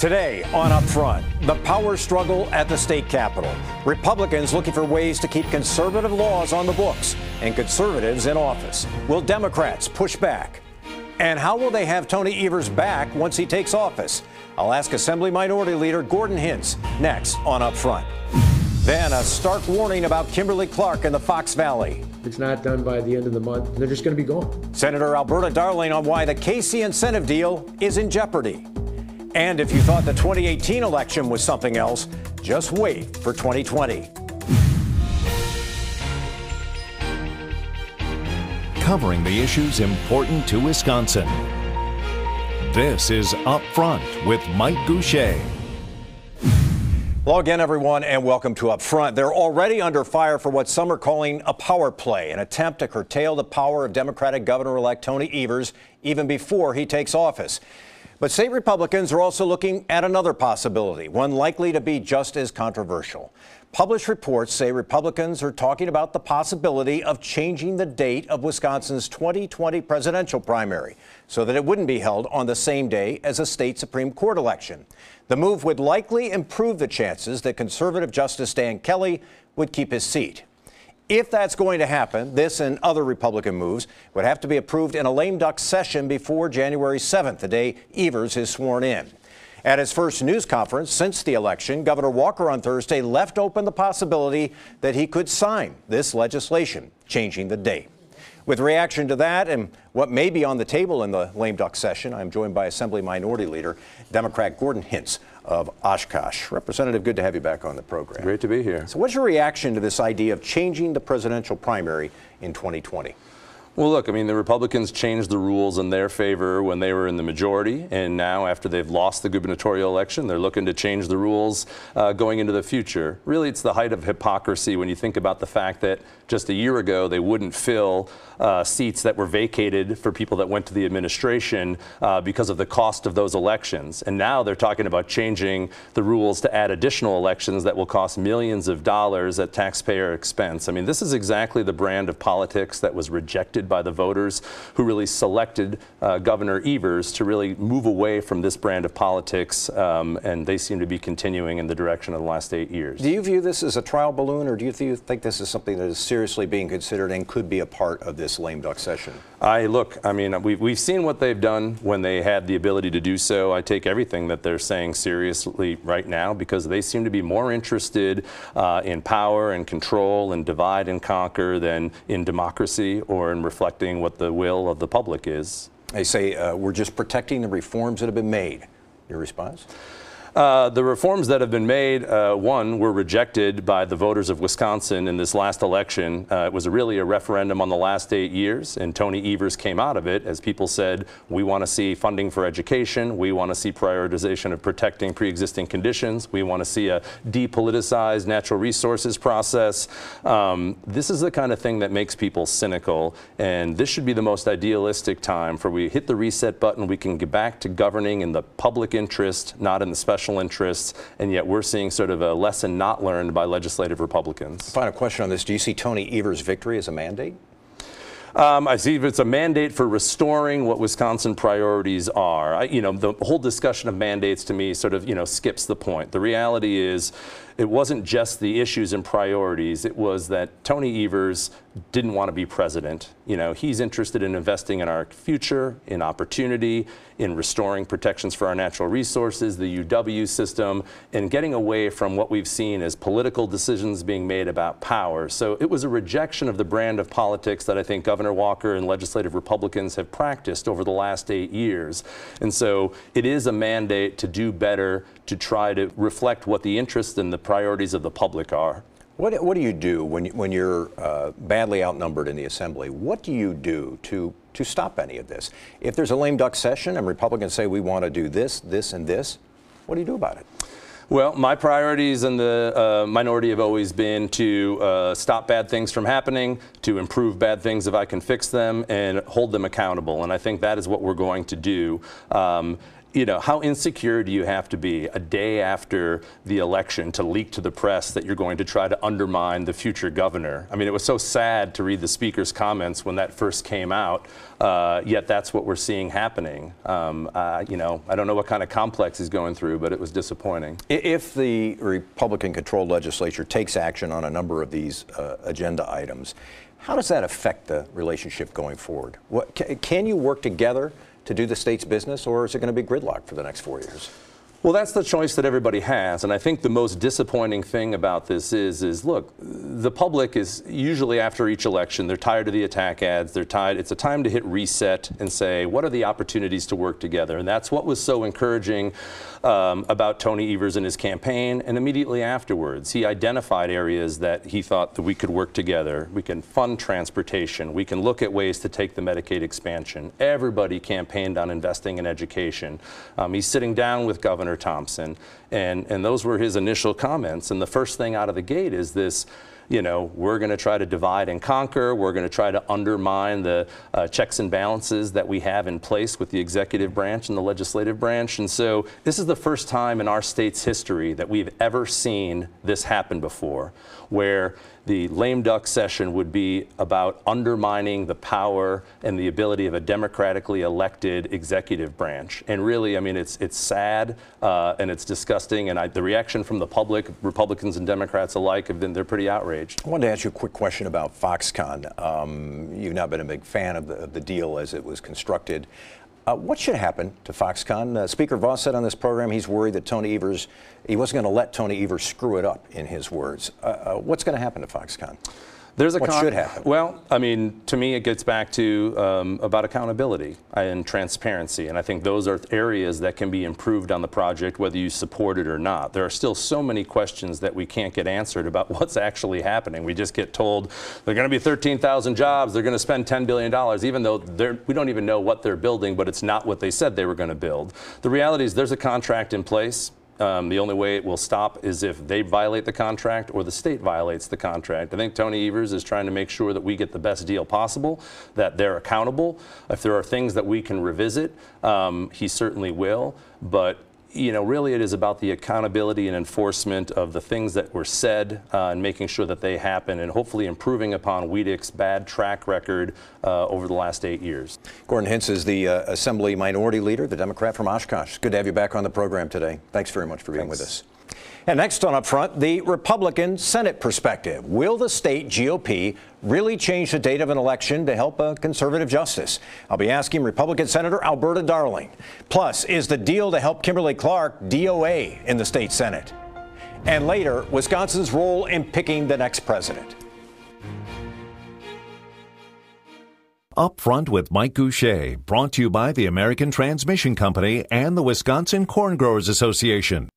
Today on Up Front, the power struggle at the state capitol. Republicans looking for ways to keep conservative laws on the books and conservatives in office. Will Democrats push back? And how will they have Tony Evers back once he takes office? I'll ask Assembly Minority Leader Gordon Hintz next on Up Front. Then a stark warning about Kimberly Clark and the Fox Valley. If it's not done by the end of the month, they're just going to be gone. Senator Alberta Darling on why the Casey incentive deal is in jeopardy. And if you thought the 2018 election was something else, just wait for 2020. Covering the issues important to Wisconsin. This is Up Front with Mike Goucher. Hello again, everyone, and welcome to Up Front. They're already under fire for what some are calling a power play, an attempt to curtail the power of Democratic Governor-elect Tony Evers even before he takes office. But state Republicans are also looking at another possibility, one likely to be just as controversial. Published reports say Republicans are talking about the possibility of changing the date of Wisconsin's 2020 presidential primary so that it wouldn't be held on the same day as a state Supreme Court election. The move would likely improve the chances that conservative Justice Dan Kelly would keep his seat. If that's going to happen, this and other Republican moves would have to be approved in a lame duck session before January 7th, the day Evers is sworn in. At his first news conference since the election, Governor Walker on Thursday left open the possibility that he could sign this legislation, changing the date. With reaction to that and what may be on the table in the lame duck session, I'm joined by Assembly Minority Leader, Democrat Gordon Hintz of Oshkosh. Representative, good to have you back on the program. Great to be here. So what's your reaction to this idea of changing the presidential primary in 2020? Well, look, I mean, the Republicans changed the rules in their favor when they were in the majority, and now after they've lost the gubernatorial election, they're looking to change the rules going into the future. Really, it's the height of hypocrisy when you think about the fact that just a year ago they wouldn't fill seats that were vacated for people that went to the administration because of the cost of those elections. And now they're talking about changing the rules to add additional elections that will cost millions of dollars at taxpayer expense. I mean, this is exactly the brand of politics that was rejected by the voters who really selected Governor Evers to really move away from this brand of politics, and they seem to be continuing in the direction of the last 8 years. Do you view this as a trial balloon, or do you think this is something that is seriously being considered and could be a part of this lame duck session? I mean, we've seen what they've done when they had the ability to do so. I take everything that they're saying seriously right now because they seem to be more interested in power and control and divide and conquer than in democracy or in reflecting what the will of the public is. They say we're just protecting the reforms that have been made. Your response? The reforms that have been made, one, were rejected by the voters of Wisconsin in this last election. It was really a referendum on the last 8 years, and Tony Evers came out of it as people said, we want to see funding for education, we want to see prioritization of protecting pre-existing conditions, we want to see a depoliticized natural resources process. This is the kind of thing that makes people cynical, and this should be the most idealistic time for we hit the reset button, we can get back to governing in the public interest, not in the special interests, and yet we're seeing sort of a lesson not learned by legislative Republicans. Final question on this. Do you see Tony Evers' victory as a mandate? I see if it's a mandate for restoring what Wisconsin priorities are. The whole discussion of mandates to me sort of, skips the point. The reality is it wasn't just the issues and priorities. It was that Tony Evers didn't want to be president. He's interested in investing in our future, in opportunity, in restoring protections for our natural resources, the UW system, and getting away from what we've seen as political decisions being made about power. So it was a rejection of the brand of politics that I think Governor Walker and legislative Republicans have practiced over the last 8 years. And so it is a mandate to do better, to try to reflect what the interests and the priorities of the public are. What do you do when you're badly outnumbered in the Assembly? What do you do to stop any of this? If there's a lame duck session and Republicans say we want to do this, this, and this, what do you do about it? Well, my priorities in the minority have always been to stop bad things from happening, to improve bad things if I can fix them, and hold them accountable. And I think that is what we're going to do. you know, how insecure do you have to be a day after the election to leak to the press that you're going to try to undermine the future governor? I mean, it was so sad to read the speaker's comments when that first came out, yet that's what we're seeing happening. You know, I don't know what kind of complex he's going through, but it was disappointing. If the Republican-controlled legislature takes action on a number of these agenda items, how does that affect the relationship going forward? Can you work together to do the state's business, or is it going to be gridlock for the next 4 years? Well, that's the choice that everybody has, and I think the most disappointing thing about this is look, the public is usually after each election, they're tired of the attack ads, they're tired. It's a time to hit reset and say, what are the opportunities to work together? And that's what was so encouraging about Tony Evers and his campaign, and immediately afterwards, he identified areas that he thought that we could work together. We can fund transportation, we can look at ways to take the Medicaid expansion. Everybody campaigned on investing in education. He's sitting down with Governor Thompson, and those were his initial comments. And the first thing out of the gate is this, you know, we're going to try to divide and conquer. We're going to try to undermine the checks and balances that we have in place with the executive branch and the legislative branch. And so this is the first time in our state's history that we've ever seen this happen before, where the lame duck session would be about undermining the power and the ability of a democratically elected executive branch. And really, I mean, it's sad and it's disgusting. And the reaction from the public, Republicans and Democrats alike, they're pretty outraged. I wanted to ask you a quick question about Foxconn. You've not been a big fan of the deal as it was constructed. What should happen to Foxconn? Speaker Vos said on this program he's worried that Tony Evers, he wasn't going to let Tony Evers screw it up, in his words. What's going to happen to Foxconn? What should happen? Well, I mean, to me, it gets back to about accountability and transparency. And I think those are areas that can be improved on the project, whether you support it or not. There are still so many questions that we can't get answered about what's actually happening. We just get told they're going to be 13,000 jobs, they're going to spend $10 billion, even though we don't even know what they're building, but it's not what they said they were going to build. The reality is there's a contract in place. The only way it will stop is if they violate the contract or the state violates the contract. I think Tony Evers is trying to make sure that we get the best deal possible, that they're accountable. If there are things that we can revisit, he certainly will. But you know, really it is about the accountability and enforcement of the things that were said and making sure that they happen, and hopefully improving upon WEDC's bad track record over the last 8 years. Gordon Hintz is the Assembly Minority Leader, the Democrat from Oshkosh. Good to have you back on the program today. Thanks very much for being with us. And next on Upfront, the Republican Senate perspective. Will the state GOP really change the date of an election to help a conservative justice? I'll be asking Republican Senator Alberta Darling. Plus, is the deal to help Kimberly Clark DOA in the state Senate? And later, Wisconsin's role in picking the next president. Upfront with Mike Goucher, brought to you by the American Transmission Company and the Wisconsin Corn Growers Association.